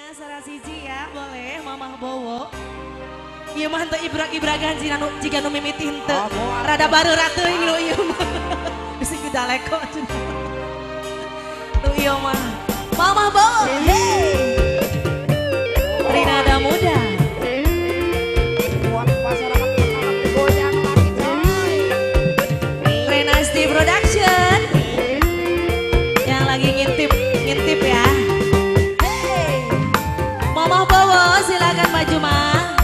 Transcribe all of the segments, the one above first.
Salah siji ya, boleh Mamah Bowo. Ieu mah henteu ibra-ibragan jika nu mimiti henteu. Rada baru ratu ieu ieu mah. Bisi gedaleko cenah. Tuh ieu mah. Mamah Bowo. Hey. Rinada muda. Buat masyarakat goyang lagi coy. Renasti Production. Yang lagi ngintip ya. Mamah Bowo silakan maju mah.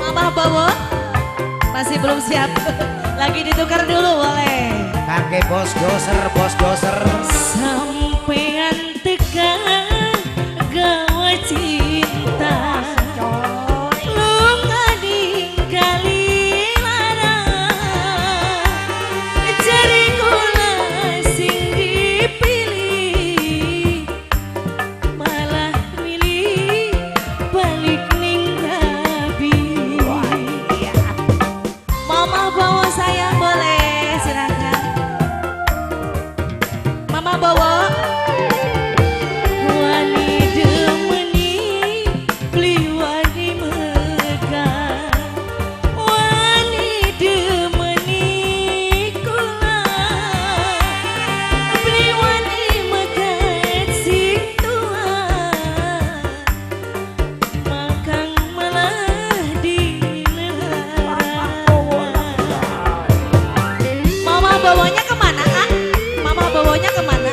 Mamah Bowo masih belum siap. Lagi ditukar dulu boleh. Kangge bos doser. Sampean tekan gawa cinta. Lunga ninggali larang. Cari kula sing dipilih. Malah milih balik ning rabi. Mamah Bowo sayang boleh silakan. Mamah Bowo. Wani demeni beli wani megah. Wani demeni kula beli wani megah sing tua. Makang malah dilarang. Mama Bowonya kemana, Kak? Mama Bowonya kemana?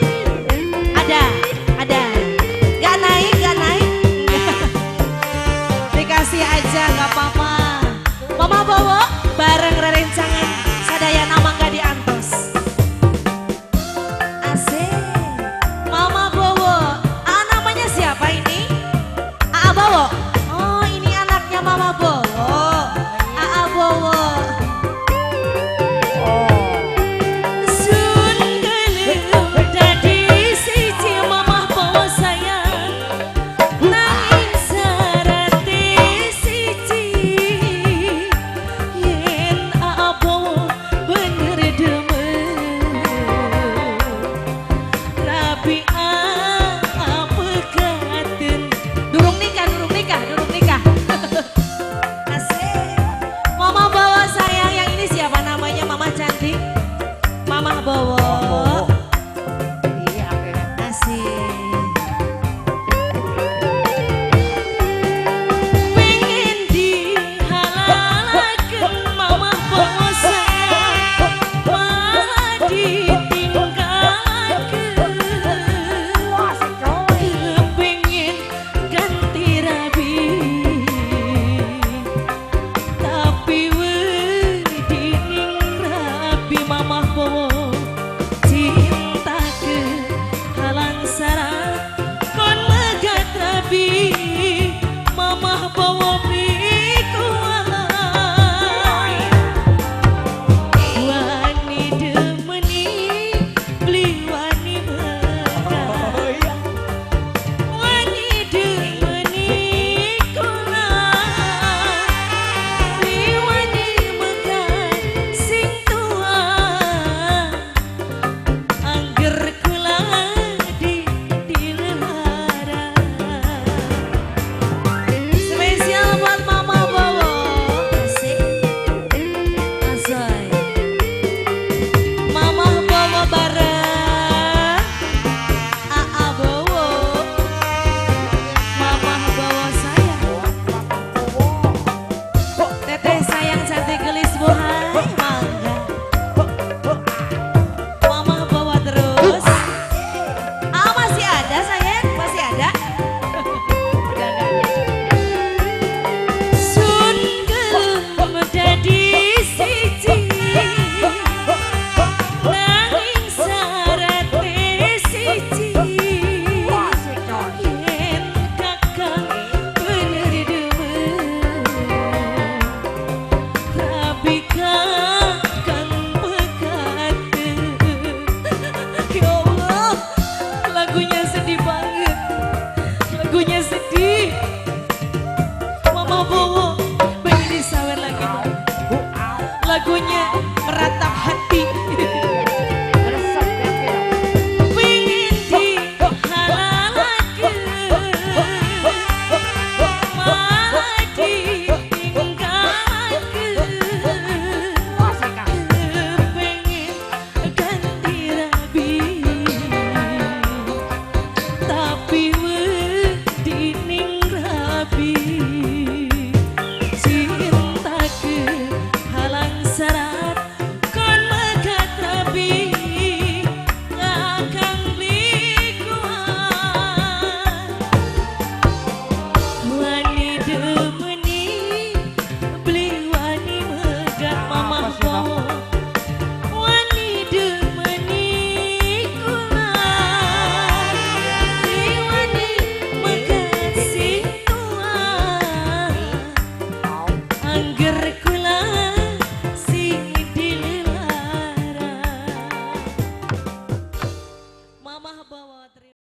Mamah bawa terima